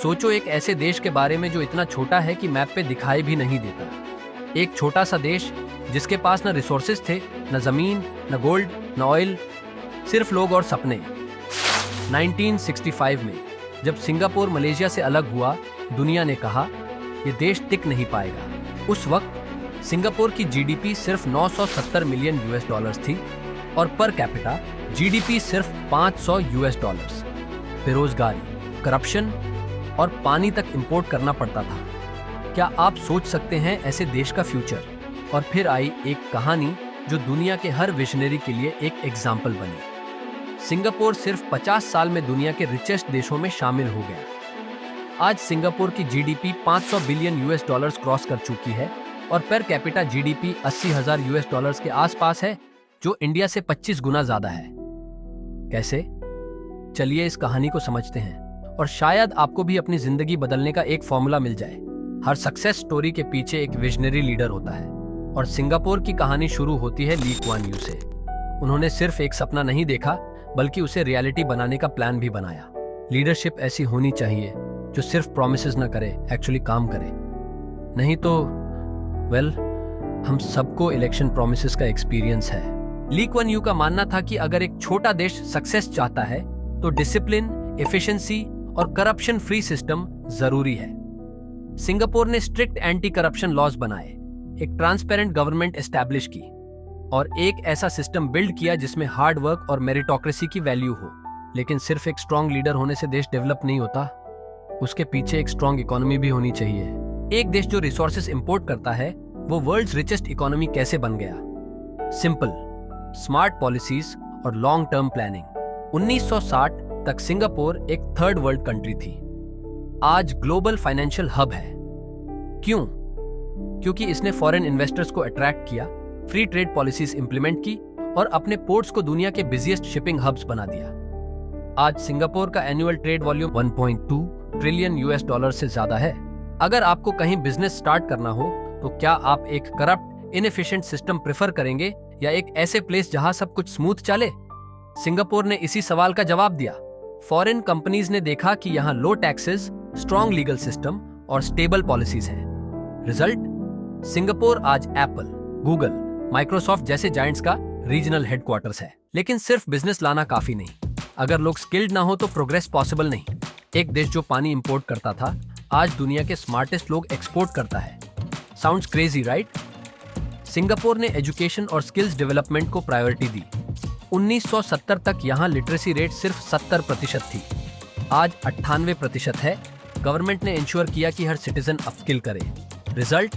सोचो एक ऐसे देश के बारे में जो इतना छोटा है कि मैप पे दिखाई भी नहीं देता। एक छोटा सा देश जिसके पास न रिसोर्सेज थे, न जमीन, न गोल्ड, न ऑयल, सिर्फ लोग और सपने। 1965 में जब सिंगापुर मलेशिया से अलग हुआ, दुनिया ने कहा ये देश टिक नहीं पाएगा। उस वक्त सिंगापुर की जीडीपी सिर्फ 970 मिलियन यूएस डॉलर्स थी और पर कैपिटा जीडीपी सिर्फ 500 यूएस डॉलर्स। बेरोजगारी, करप्शन और पानी तक इंपोर्ट करना पड़ता था। क्या आप सोच सकते हैं ऐसे देश का फ्यूचर? और फिर आई एक कहानी जो दुनिया के हर विजनरी के लिए एक एग्जाम्पल बनी। सिंगापुर सिर्फ 50 साल में दुनिया के रिचेस्ट देशों में शामिल हो गया। आज सिंगापुर की GDP 500 billion US dollars cross कर चुकी है और per capita GDP 80,000 US dollars के आसपास है, जो इंडिया से 25 गुना ज्यादा है। कैसे? चलिए इस कहानी को समझते हैं और शायद आपको भी अपनी जिंदगी बदलने का एक फॉर्मूला मिल जाए। हर सक्सेस स्टोरी के पीछे एक विजनरी लीडर होता है और सिंगापुर की कहानी शुरू होती है ली कुआन यू से। उन्होंने सिर्फ एक सपना नहीं देखा, बल्कि उसे रियलिटी बनाने का प्लान भी बनाया। लीडरशिप ऐसी होनी चाहिए जो सिर्फ प्रॉमिसेस ना करे, एक्चुअली काम करे। नहीं तो हम सबको इलेक्शन प्रॉमिसेस का एक्सपीरियंस है। ली कुआन यू का मानना था कि अगर एक छोटा देश सक्सेस चाहता है तो डिसिप्लिन, एफिशिएंसी और करप्शन फ्री सिस्टम जरूरी है। सिंगापुर ने स्ट्रिक्ट एंटी करप्शन लॉज बनाए, एक ट्रांसपेरेंट गवर्नमेंट एस्टैब्लिश की और एक ऐसा सिस्टम बिल्ड किया जिसमें हार्ड वर्क और मेरिटोक्रेसी की वैल्यू हो। लेकिन सिर्फ एक स्ट्रॉन्ग लीडर होने से देश डेवलप नहीं होता, उसके पीछे एक स्ट्रॉन्ग इकोनॉमी भी होनी चाहिए। एक देश जो रिसोर्सेस इंपोर्ट करता है वो वर्ल्ड्स रिचेस्ट इकोनॉमी कैसे बन गया? सिंपल, स्मार्ट पॉलिसीज और लॉन्ग टर्म प्लानिंग। 1960 तक सिंगापुर एक थर्ड वर्ल्ड कंट्री थी, आज ग्लोबल फाइनेंशियल हब है। क्यों? क्योंकि इसने फॉरेन इन्वेस्टर्स को अट्रैक्ट किया, फ्री ट्रेड पॉलिसीज इंप्लीमेंट की और अपने पोर्ट्स को दुनिया के बिजिएस्ट शिपिंग हब्स बना दिया। आज सिंगापुर का annual trade volume 1.2 trillion US dollar से ज्यादा है। अगर आपको कहीं बिजनेस स्टार्ट करना हो तो क्या आप एक करप्ट, इनएफिशिएंट सिस्टम प्रेफर करेंगे या एक ऐसे प्लेस जहां सब कुछ स्मूथ चले? सिंगापुर ने इसी सवाल का जवाब दिया। फॉरेन कंपनीज ने देखा कि यहाँ लो टैक्सेस, स्ट्रॉन्ग लीगल सिस्टम और स्टेबल पॉलिसीज हैं। रिजल्ट? सिंगापुर आज एप्पल, गूगल, माइक्रोसॉफ्ट जैसे जायंट्स का रीजनल हेडक्वार्टर्स है। लेकिन सिर्फ बिजनेस लाना काफी नहीं, अगर लोग स्किल्ड ना हो तो प्रोग्रेस पॉसिबल नहीं। एक देश जो पानी इंपोर्ट करता था, आज दुनिया के स्मार्टेस्ट लोग एक्सपोर्ट करता है। Sounds crazy, right? सिंगापुर ने एजुकेशन और स्किल्स डेवलपमेंट को प्रायोरिटी दी। 1970 तक यहाँ लिटरेसी रेट सिर्फ 70% थी, आज 98% है। गवर्नमेंट ने इंश्योर किया कि हर सिटीजन अपस्किल करे। रिजल्ट?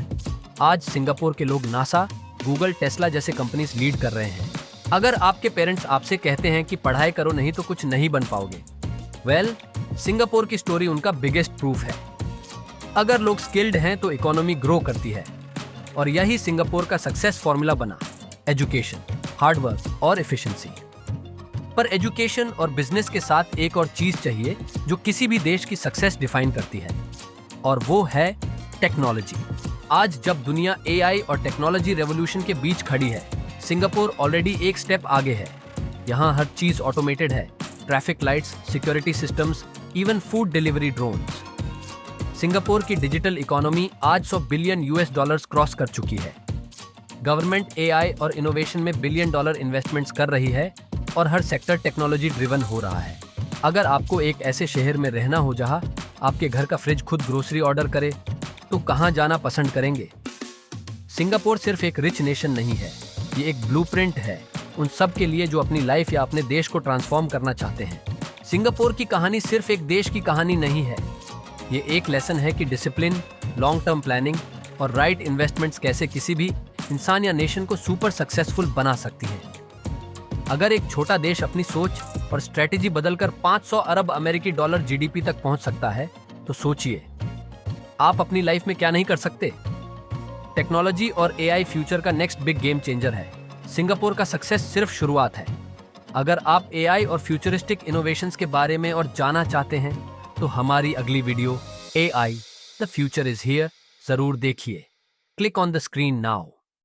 आज सिंगापुर के लोग नासा, गूगल, टेस्ला जैसे कंपनीज लीड कर रहे हैं। अगर आपके पेरेंट्स आपसे कहते हैं कि पढ़ाई करो नहीं तो कुछ नहीं बन पाओगे, सिंगापुर की स्टोरी उनका बिगेस्ट प्रूफ है। अगर लोग स्किल्ड हैं तो इकोनॉमी ग्रो करती है और यही सिंगापुर का सक्सेस फॉर्मूला बना। एजुकेशन, हार्ड वर्क और एफिशिएंसी। पर एजुकेशन और बिजनेस के साथ एक और चीज चाहिए जो किसी भी देश की सक्सेस डिफाइन करती है, और वो है टेक्नोलॉजी। आज जब दुनिया एआई और टेक्नोलॉजी रेवोल्यूशन के बीच खड़ी है, सिंगापुर ऑलरेडी एक स्टेप आगे है। यहाँ हर चीज ऑटोमेटेड है, traffic lights, security systems, even food delivery drones. Singapore की डिजिटल इकोनॉमी आज 100 बिलियन यूएस डॉलर्स क्रॉस कर चुकी है। गवर्नमेंट एआई और इनोवेशन में बिलियन डॉलर इन्वेस्टमेंट्स कर रही है और हर सेक्टर टेक्नोलॉजी ड्रिवन हो रहा है। अगर आपको एक ऐसे शहर में रहना हो जहां आपके घर का फ्रिज खुद ग्रोसरी ऑर्डर करे, तो कहां जाना पसंद करेंगे? सिंगापुर सिर्फ एक रिच नेशन नहीं है, ये एक ब्लूप्रिंट है उन सब के लिए जो अपनी लाइफ या अपने देश को ट्रांसफॉर्म करना चाहते हैं। सिंगापुर की कहानी सिर्फ एक देश की कहानी नहीं है, ये एक लेसन है कि डिसिप्लिन, लॉन्ग टर्म प्लानिंग और राइट इन्वेस्टमेंट्स कैसे किसी भी इंसान या नेशन को सुपर सक्सेसफुल बना सकती हैं। अगर एक छोटा देश अपनी सोच और स्ट्रेटेजी बदलकर 500 अरब अमेरिकी डॉलर जीडीपी तक पहुंच सकता है, तो सोचिए आप अपनी लाइफ में क्या नहीं कर सकते। टेक्नोलॉजी और एआई फ्यूचर का नेक्स्ट बिग गेम चेंजर है। सिंगापुर का सक्सेस सिर्फ शुरुआत है। अगर आप एआई और फ्यूचरिस्टिक इनोवेशंस के बारे में और जानना चाहते हैं तो हमारी अगली video AI the future is here जरूर देखिए। Click on the screen now.